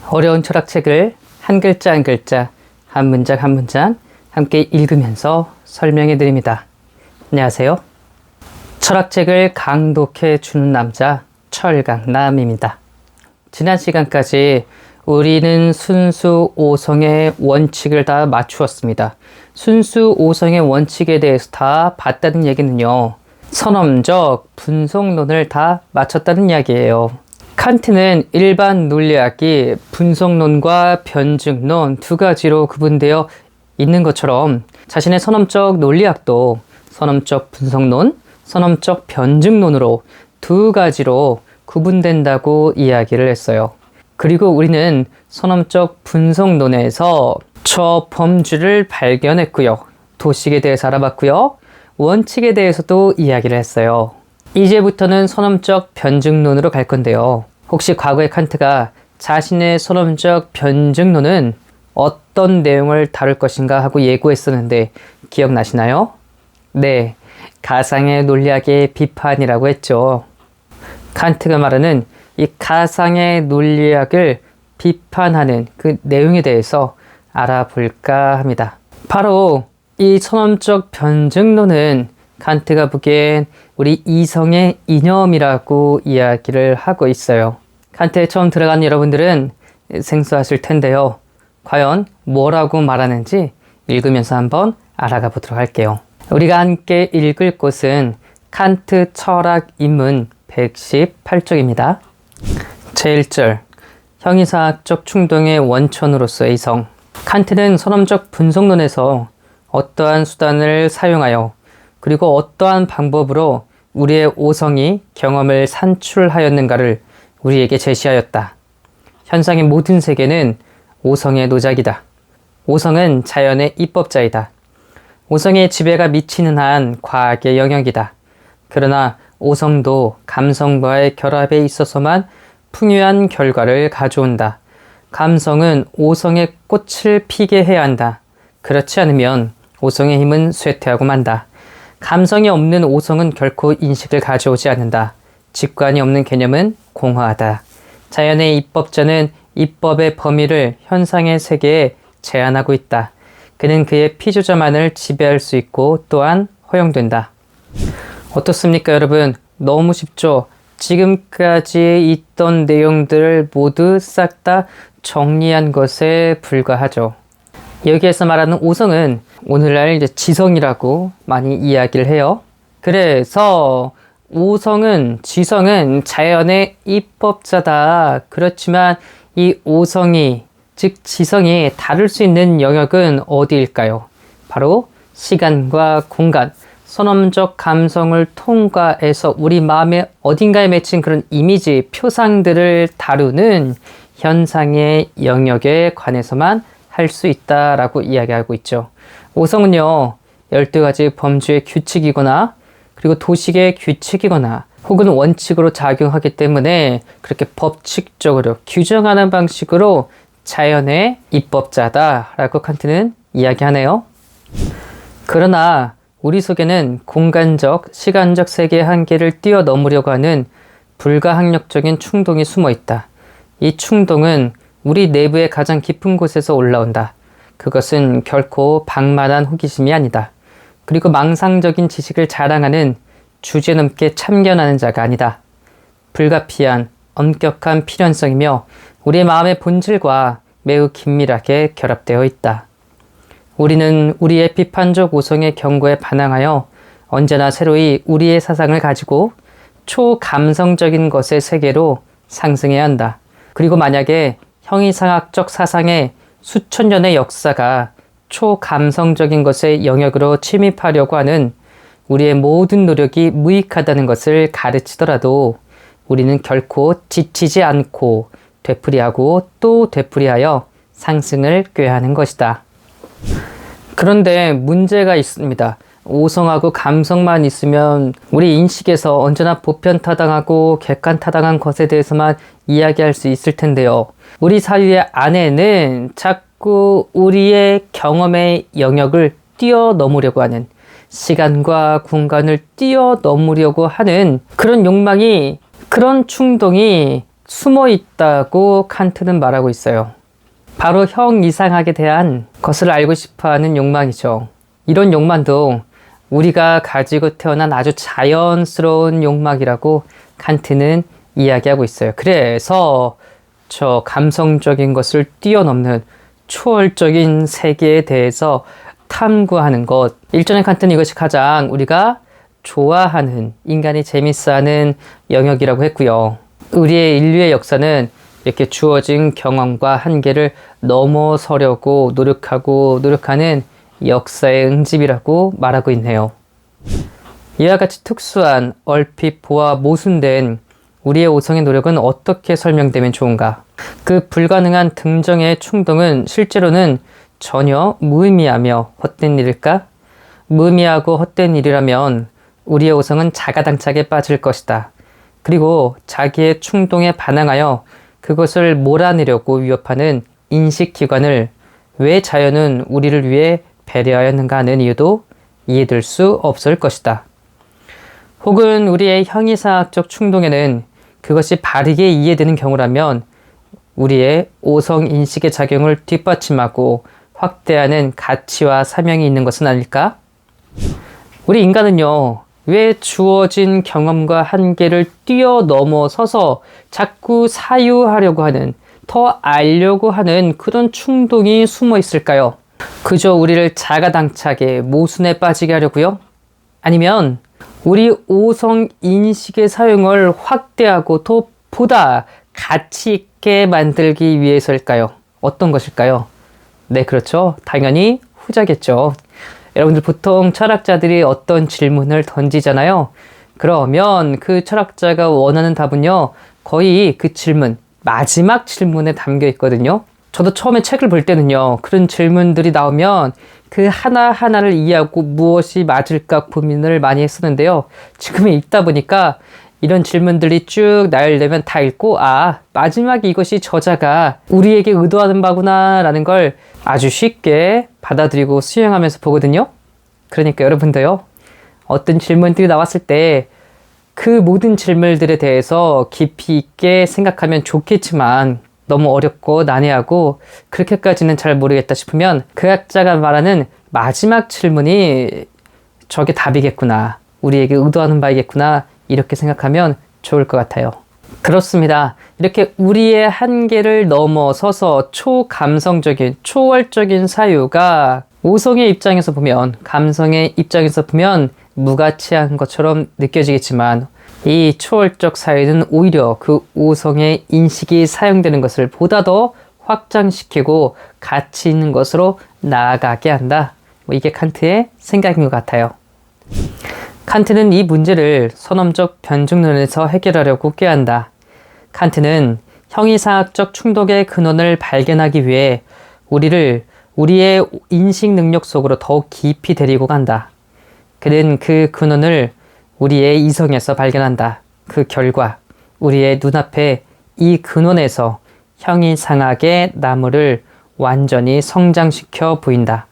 어려운 철학책을 한 글자 한 글자, 한 문장 한 문장 함께 읽으면서 설명해 드립니다. 안녕하세요. 철학책을 강독해 주는 남자 철강남입니다. 지난 시간까지 우리는 순수 오성의 원칙을 다 맞추었습니다. 순수 오성의 원칙에 대해서 다 봤다는 얘기는요, 선험적 분석론을 다 마쳤다는 이야기예요. 칸트는 일반 논리학이 분석론과 변증론 두 가지로 구분되어 있는 것처럼 자신의 선험적 논리학도 선험적 분석론, 선험적 변증론으로 두 가지로 구분된다고 이야기를 했어요. 그리고 우리는 선험적 분석론에서 저 범주를 발견했고요. 도식에 대해서 알아봤고요. 원칙에 대해서도 이야기를 했어요. 이제부터는 선험적 변증론으로 갈 건데요. 혹시 과거에 칸트가 자신의 선험적 변증론은 어떤 내용을 다룰 것인가 하고 예고했었는데 기억나시나요? 네, 가상의 논리학의 비판이라고 했죠. 칸트가 말하는 이 가상의 논리학을 비판하는 그 내용에 대해서 알아볼까 합니다. 바로 이 선험적 변증론은 칸트가 보기엔 우리 이성의 이념이라고 이야기를 하고 있어요. 칸트에 처음 들어간 여러분들은 생소하실 텐데요. 과연 뭐라고 말하는지 읽으면서 한번 알아가 보도록 할게요. 우리가 함께 읽을 곳은 칸트 철학 입문 118쪽입니다. 제1절, 형이상학적 충동의 원천으로서의 이성. 칸트는 선험적 분석론에서 어떠한 수단을 사용하여 그리고 어떠한 방법으로 우리의 오성이 경험을 산출하였는가를 우리에게 제시하였다. 현상의 모든 세계는 오성의 노작이다. 오성은 자연의 입법자이다. 오성의 지배가 미치는 한 과학의 영역이다. 그러나 오성도 감성과의 결합에 있어서만 풍요한 결과를 가져온다. 감성은 오성의 꽃을 피게 해야 한다. 그렇지 않으면 오성의 힘은 쇠퇴하고 만다. 감성이 없는 오성은 결코 인식을 가져오지 않는다. 직관이 없는 개념은 공허하다. 자연의 입법자는 입법의 범위를 현상의 세계에 제한하고 있다. 그는 그의 피조자만을 지배할 수 있고 또한 허용된다. 어떻습니까, 여러분? 너무 쉽죠? 지금까지 있던 내용들을 모두 싹 다 정리한 것에 불과하죠. 여기에서 말하는 오성은 오늘날 이제 지성이라고 많이 이야기를 해요. 그래서 오성은, 지성은 자연의 입법자다. 그렇지만 이 오성이, 즉 지성이 다룰 수 있는 영역은 어디일까요? 바로 시간과 공간, 선험적 감성을 통과해서 우리 마음의 어딘가에 맺힌 그런 이미지, 표상들을 다루는 현상의 영역에 관해서만 할 수 있다라고 이야기하고 있죠. 오성은요, 12가지 범주의 규칙이거나 그리고 도식의 규칙이거나 혹은 원칙으로 작용하기 때문에 그렇게 법칙적으로 규정하는 방식으로 자연의 입법자다라고 칸트는 이야기하네요. 그러나 우리 속에는 공간적, 시간적 세계의 한계를 뛰어넘으려고 하는 불가항력적인 충동이 숨어 있다. 이 충동은 우리 내부의 가장 깊은 곳에서 올라온다. 그것은 결코 방만한 호기심이 아니다. 그리고 망상적인 지식을 자랑하는 주제넘게 참견하는 자가 아니다. 불가피한 엄격한 필연성이며 우리의 마음의 본질과 매우 긴밀하게 결합되어 있다. 우리는 우리의 비판적 오성의 경고에 반항하여 언제나 새로이 우리의 사상을 가지고 초감성적인 것의 세계로 상승해야 한다. 그리고 만약에 형이상학적 사상의 수천 년의 역사가 초감성적인 것의 영역으로 침입하려고 하는 우리의 모든 노력이 무익하다는 것을 가르치더라도 우리는 결코 지치지 않고 되풀이하고 또 되풀이하여 상승을 꾀하는 것이다. 그런데 문제가 있습니다. 오성하고 감성만 있으면 우리 인식에서 언제나 보편타당하고 객관타당한 것에 대해서만 이야기할 수 있을 텐데요. 우리 사유의 안에는 자꾸 우리의 경험의 영역을 뛰어넘으려고 하는, 시간과 공간을 뛰어넘으려고 하는 그런 욕망이, 그런 충동이 숨어 있다고 칸트는 말하고 있어요. 바로 형이상학에 대한 것을 알고 싶어하는 욕망이죠. 이런 욕망도 우리가 가지고 태어난 아주 자연스러운 욕망이라고 칸트는 이야기하고 있어요. 그래서 저 감성적인 것을 뛰어넘는 초월적인 세계에 대해서 탐구하는 것. 일전에 칸트는 이것이 가장 우리가 좋아하는, 인간이 재밌어하는 영역이라고 했고요. 우리의 인류의 역사는 이렇게 주어진 경험과 한계를 넘어서려고 노력하는 역사의 응집이라고 말하고 있네요. 이와 같이 특수한, 얼핏 보아 모순된 우리의 오성의 노력은 어떻게 설명되면 좋은가? 그 불가능한 등정의 충동은 실제로는 전혀 무의미하며 헛된 일일까? 무의미하고 헛된 일이라면 우리의 오성은 자가당착에 빠질 것이다. 그리고 자기의 충동에 반항하여 그것을 몰아내려고 위협하는 인식기관을 왜 자연은 우리를 위해 배려하였는가 하는 이유도 이해될 수 없을 것이다. 혹은 우리의 형이상학적 충동에는 그것이 바르게 이해되는 경우라면 우리의 오성 인식의 작용을 뒷받침하고 확대하는 가치와 사명이 있는 것은 아닐까? 우리 인간은요, 왜 주어진 경험과 한계를 뛰어넘어서서 자꾸 사유하려고 하는, 더 알려고 하는 그런 충동이 숨어 있을까요? 그저 우리를 자가당착에 모순에 빠지게 하려고요? 아니면 우리 오성 인식의 사용을 확대하고 더 보다 가치 있게 만들기 위해서일까요? 어떤 것일까요? 네, 그렇죠. 당연히 후자겠죠. 여러분들 보통 철학자들이 어떤 질문을 던지잖아요. 그러면 그 철학자가 원하는 답은요, 거의 그 질문, 마지막 질문에 담겨 있거든요. 저도 처음에 책을 볼 때는요, 그런 질문들이 나오면 그 하나하나를 이해하고 무엇이 맞을까 고민을 많이 했었는데요. 지금 읽다 보니까 이런 질문들이 쭉 나열되면 다 읽고, 아, 마지막에 이것이 저자가 우리에게 의도하는 바구나 라는 걸 아주 쉽게 받아들이고 수용하면서 보거든요. 그러니까 여러분도요, 어떤 질문들이 나왔을 때 그 모든 질문들에 대해서 깊이 있게 생각하면 좋겠지만 너무 어렵고 난해하고 그렇게까지는 잘 모르겠다 싶으면 그 학자가 말하는 마지막 질문이 저게 답이겠구나, 우리에게 의도하는 바이겠구나, 이렇게 생각하면 좋을 것 같아요. 그렇습니다. 이렇게 우리의 한계를 넘어서서 초감성적인, 초월적인 사유가 오성의 입장에서 보면, 감성의 입장에서 보면 무가치한 것처럼 느껴지겠지만 이 초월적 사유는 오히려 그 오성의 인식이 사용되는 것을 보다 더 확장시키고 가치 있는 것으로 나아가게 한다. 이게 칸트의 생각인 것 같아요. 칸트는 이 문제를 선험적 변증론에서 해결하려고 꾀한다. 칸트는 형이상학적 충동의 근원을 발견하기 위해 우리의 인식 능력 속으로 더욱 깊이 데리고 간다. 그는 그 근원을 우리의 이성에서 발견한다. 그 결과 우리의 눈앞에 이 근원에서 형이상학의 나무를 완전히 성장시켜 보인다.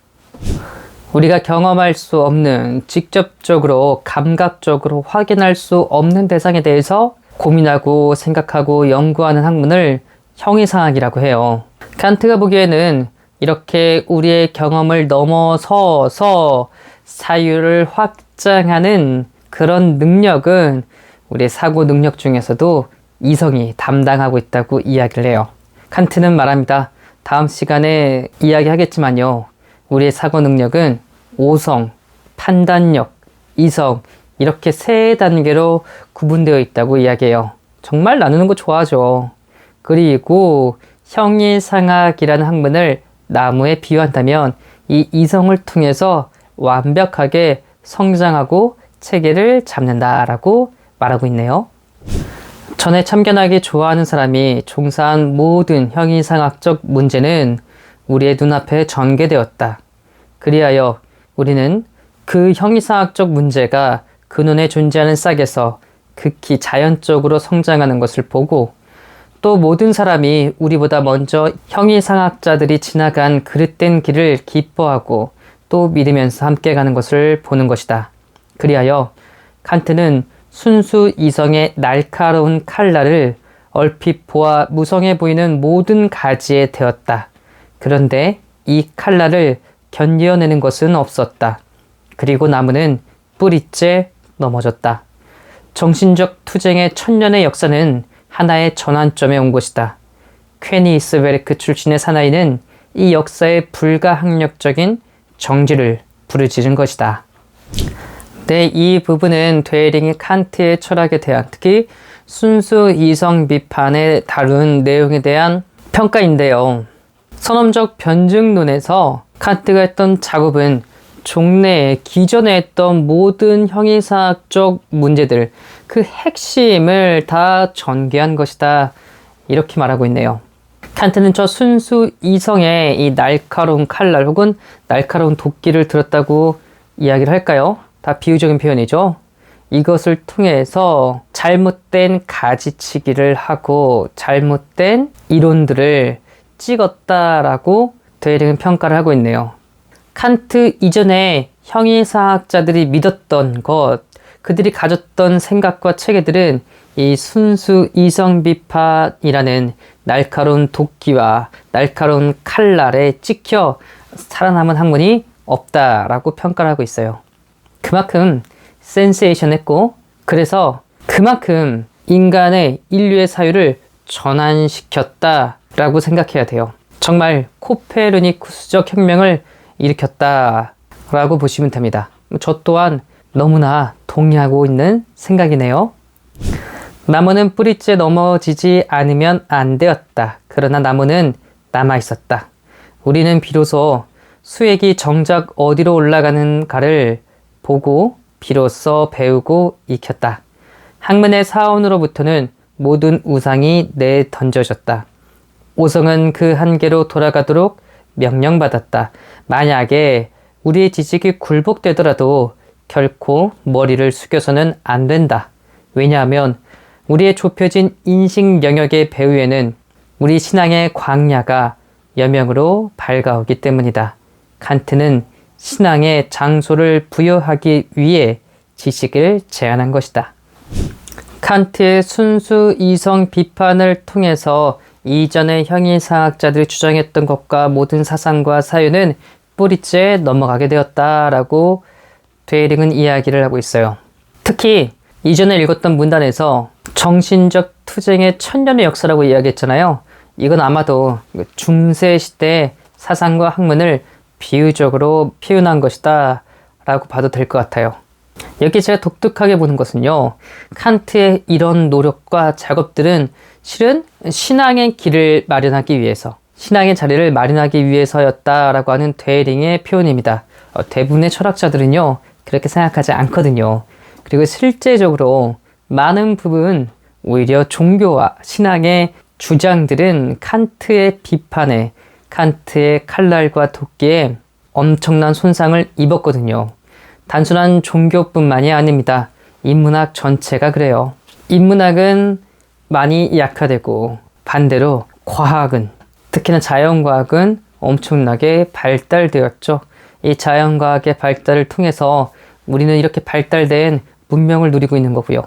우리가 경험할 수 없는, 직접적으로 감각적으로 확인할 수 없는 대상에 대해서 고민하고 생각하고 연구하는 학문을 형이상학이라고 해요. 칸트가 보기에는 이렇게 우리의 경험을 넘어서서 사유를 확장하는 그런 능력은 우리의 사고 능력 중에서도 이성이 담당하고 있다고 이야기를 해요. 칸트는 말합니다. 다음 시간에 이야기하겠지만요, 우리의 사고 능력은 오성, 판단력, 이성, 이렇게 세 단계로 구분되어 있다고 이야기해요. 정말 나누는 거 좋아하죠. 그리고 형이상학이라는 학문을 나무에 비유한다면 이 이성을 통해서 완벽하게 성장하고 체계를 잡는다라고 말하고 있네요. 전에 참견하기 좋아하는 사람이 종사한 모든 형이상학적 문제는 우리의 눈앞에 전개되었다. 그리하여 우리는 그 형이상학적 문제가 근원에 존재하는 싹에서 극히 자연적으로 성장하는 것을 보고, 또 모든 사람이 우리보다 먼저 형이상학자들이 지나간 그릇된 길을 기뻐하고 또 믿으면서 함께 가는 것을 보는 것이다. 그리하여 칸트는 순수 이성의 날카로운 칼날을 얼핏 보아 무성해 보이는 모든 가지에 대었다. 그런데 이 칼날을 견뎌내는 것은 없었다. 그리고 나무는 뿌리째 넘어졌다. 정신적 투쟁의 천년의 역사는 하나의 전환점에 온 것이다. 퀘니스베르크 출신의 사나이는 이 역사의 불가항력적인 정지를 부르짖은 것이다. 네, 이 부분은 되링이 칸트의 철학에 대한, 특히 순수 이성 비판에 다룬 내용에 대한 평가인데요. 선험적 변증론에서 칸트가 했던 작업은 종래에 기존에 했던 모든 형이상학적 문제들, 그 핵심을 다 전개한 것이다. 이렇게 말하고 있네요. 칸트는 저 순수 이성의 이 날카로운 칼날 혹은 날카로운 도끼를 들었다고 이야기를 할까요? 다 비유적인 표현이죠. 이것을 통해서 잘못된 가지치기를 하고 잘못된 이론들을 찍었다라고 되링은 평가를 하고 있네요. 칸트 이전에 형이상학자들이 믿었던 것, 그들이 가졌던 생각과 체계들은 이 순수 이성 비판이라는 날카로운 도끼와 날카로운 칼날에 찍혀 살아남은 학문이 없다라고 평가를 하고 있어요. 그만큼 센세이션했고, 그래서 그만큼 인간의 인류의 사유를 전환시켰다라고 생각해야 돼요. 정말 코페르니쿠스적 혁명을 일으켰다라고 보시면 됩니다. 저 또한 너무나 동의하고 있는 생각이네요. 나무는 뿌리째 넘어지지 않으면 안 되었다. 그러나 나무는 남아 있었다. 우리는 비로소 수액이 정작 어디로 올라가는가를 보고 비로소 배우고 익혔다. 학문의 사원으로부터는 모든 우상이 내던져졌다. 오성은 그 한계로 돌아가도록 명령받았다. 만약에 우리의 지식이 굴복되더라도 결코 머리를 숙여서는 안 된다. 왜냐하면 우리의 좁혀진 인식 영역의 배후에는 우리 신앙의 광야가 여명으로 밝아오기 때문이다. 칸트는 신앙의 장소를 부여하기 위해 지식을 제안한 것이다. 칸트의 순수 이성 비판을 통해서 이전의 형이상학자들이 주장했던 것과 모든 사상과 사유는 뿌리째 넘어가게 되었다라고 되링은 이야기를 하고 있어요. 특히 이전에 읽었던 문단에서 정신적 투쟁의 천년의 역사라고 이야기했잖아요. 이건 아마도 중세 시대의 사상과 학문을 비유적으로 표현한 것이다 라고 봐도 될 것 같아요. 여기 제가 독특하게 보는 것은요, 칸트의 이런 노력과 작업들은 실은 신앙의 길을 마련하기 위해서, 신앙의 자리를 마련하기 위해서였다라고 하는 되링의 표현입니다. 대부분의 철학자들은요 그렇게 생각하지 않거든요. 그리고 실제적으로 많은 부분 오히려 종교와 신앙의 주장들은 칸트의 비판에, 칸트의 칼날과 도끼에 엄청난 손상을 입었거든요. 단순한 종교뿐만이 아닙니다. 인문학 전체가 그래요. 인문학은 많이 약화되고 반대로 과학은, 특히나 자연과학은 엄청나게 발달되었죠. 이 자연과학의 발달을 통해서 우리는 이렇게 발달된 문명을 누리고 있는 거고요.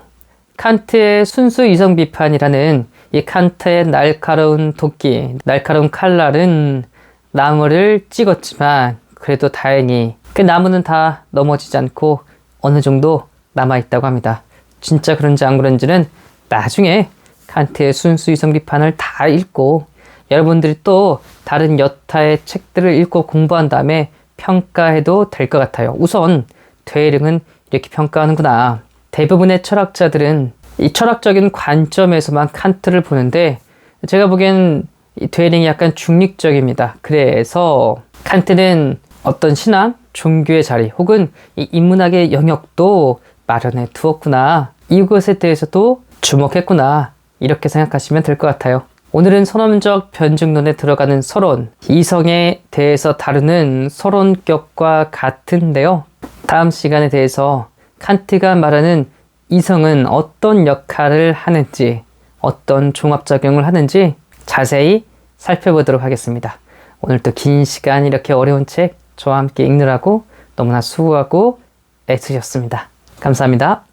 칸트의 순수 이성 비판이라는 이 칸트의 날카로운 도끼, 날카로운 칼날은 나무를 찍었지만 그래도 다행히 그 나무는 다 넘어지지 않고 어느 정도 남아있다고 합니다. 진짜 그런지 안 그런지는 나중에 칸트의 순수 이성 비판을 다 읽고 여러분들이 또 다른 여타의 책들을 읽고 공부한 다음에 평가해도 될 것 같아요. 우선 되링은 이렇게 평가하는구나. 대부분의 철학자들은 이 철학적인 관점에서만 칸트를 보는데 제가 보기엔 되링이 약간 중립적입니다. 그래서 칸트는 어떤 신앙, 종교의 자리 혹은 이 인문학의 영역도 마련해 두었구나. 이것에 대해서도 주목했구나. 이렇게 생각하시면 될 것 같아요. 오늘은 선험적 변증론에 들어가는 서론, 이성에 대해서 다루는 서론격과 같은데요. 다음 시간에 대해서 칸트가 말하는 이성은 어떤 역할을 하는지, 어떤 종합작용을 하는지 자세히 살펴보도록 하겠습니다. 오늘도 긴 시간 이렇게 어려운 책 저와 함께 읽느라고 너무나 수고하고 애쓰셨습니다. 감사합니다.